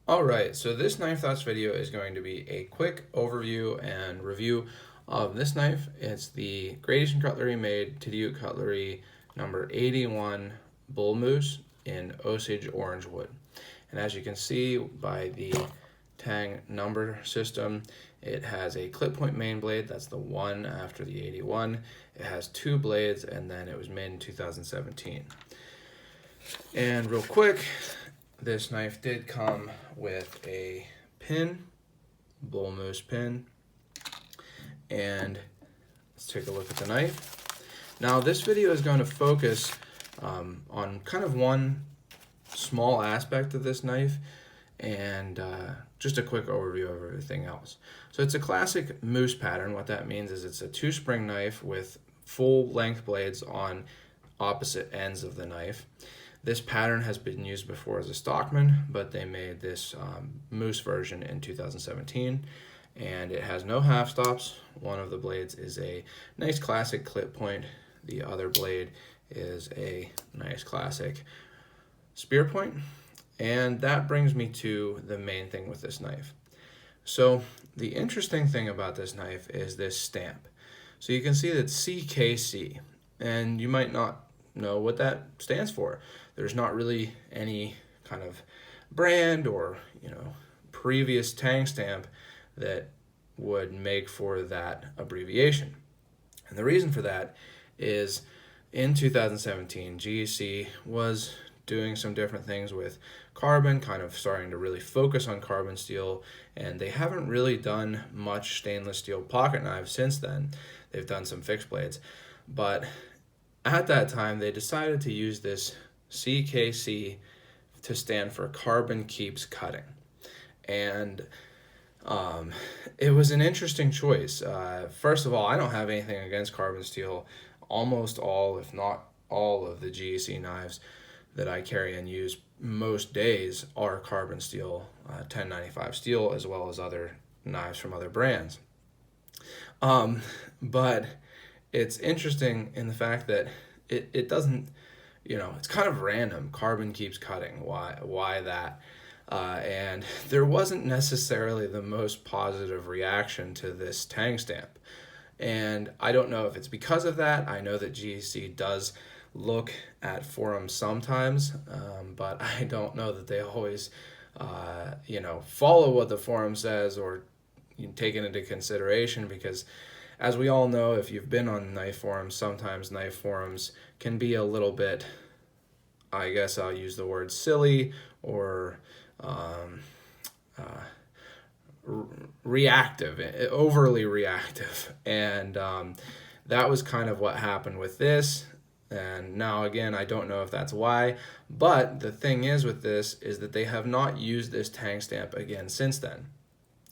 Alright, so this Knife Thoughts video is going to be a quick overview and review of this knife. It's the Gradation Cutlery made Tang Cutlery number 81 Bull Moose in Osage Orange Wood. And as you can see by the Tang number system, it has a clip point main blade, that's the one after the 81. It has two blades, and then it was made in 2017. And real quick, this knife did come with a pin, bull moose pin, and let's take a look at the knife. Now this video is going to focus on kind of one small aspect of this knife and just a quick overview of everything else. So it's a classic moose pattern. What that means is it's a two-spring knife with full length blades on opposite ends of the knife. This pattern has been used before as a Stockman, but they made this moose version in 2017, and it has no half stops. One of the blades is a nice classic clip point. The other blade is a nice classic spear point. And that brings me to the main thing with this knife. So the interesting thing about this knife is this stamp. So you can see that CKC, and you might not know what that stands for. There's not really any kind of brand or previous Tang stamp that would make for that abbreviation. And the reason for that is in 2017, GEC was doing some different things with carbon, kind of starting to really focus on carbon steel, and they haven't really done much stainless steel pocket knives since then. They've done some fixed blades, but at that time they decided to use this CKC to stand for Carbon Keeps Cutting. And it was an interesting choice. First of all, I don't have anything against carbon steel. Almost all, if not all, of the GEC knives that I carry and use most days are carbon steel, 1095 steel, as well as other knives from other brands. But it's interesting in the fact that it doesn't, it's kind of random. Carbon keeps cutting. Why that? And there wasn't necessarily the most positive reaction to this Tang stamp. And I don't know if it's because of that. I know that GEC does look at forums sometimes, but I don't know that they always, follow what the forum says or take it into consideration, because as we all know, if you've been on knife forums, sometimes knife forums can be a little bit, I guess I'll use the word silly or reactive, overly reactive. And that was kind of what happened with this. And now again, I don't know if that's why, but the thing is with this is that they have not used this Tang stamp again since then.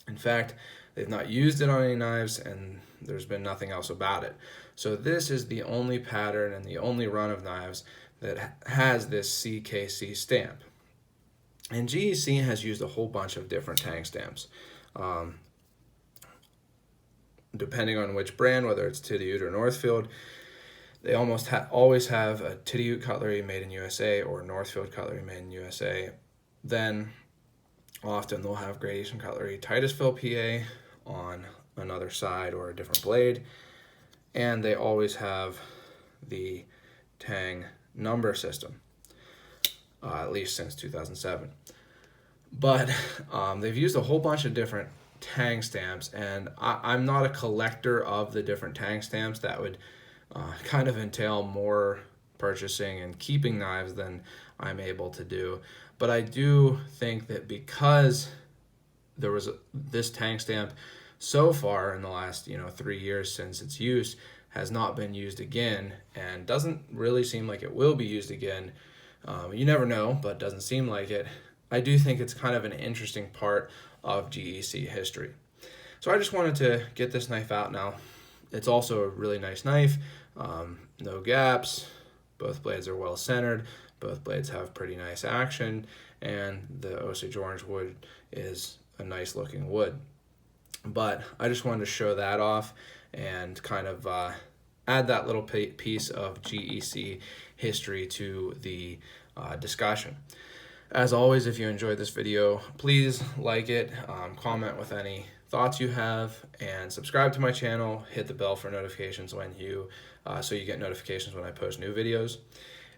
In fact, they've not used it on any knives, and there's been nothing else about it. So this is the only pattern and the only run of knives that has this CKC stamp. And GEC has used a whole bunch of different Tang stamps. Depending on which brand, whether it's Tang or Northfield, they almost always have a Tang Cutlery made in USA or Northfield Cutlery made in USA. Then often they'll have Gradation Cutlery Titusville, PA on another side or a different blade. And they always have the Tang number system, at least since 2007. But they've used a whole bunch of different Tang stamps, and I'm not a collector of the different Tang stamps. That would kind of entail more purchasing and keeping knives than I'm able to do. But I do think that because there was this Tang stamp so far in the last 3 years since its use has not been used again, and doesn't really seem like it will be used again. You never know, but doesn't seem like it. I do think it's kind of an interesting part of GEC history. So I just wanted to get this knife out now. It's also a really nice knife. No gaps, both blades are well centered, both blades have pretty nice action, and the Osage Orange wood is a nice looking wood. But I just wanted to show that off and kind of add that little piece of GEC history to the discussion. As always, if you enjoyed this video, please like it, comment with any thoughts you have, and subscribe to my channel. Hit the bell for notifications so you get notifications when I post new videos.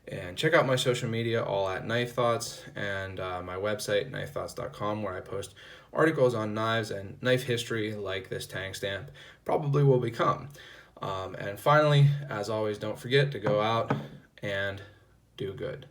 And check out my social media, all at Knife Thoughts, and my website, knifethoughts.com, where I post articles on knives and knife history like this Tang stamp probably will become. And finally, as always, don't forget to go out and do good.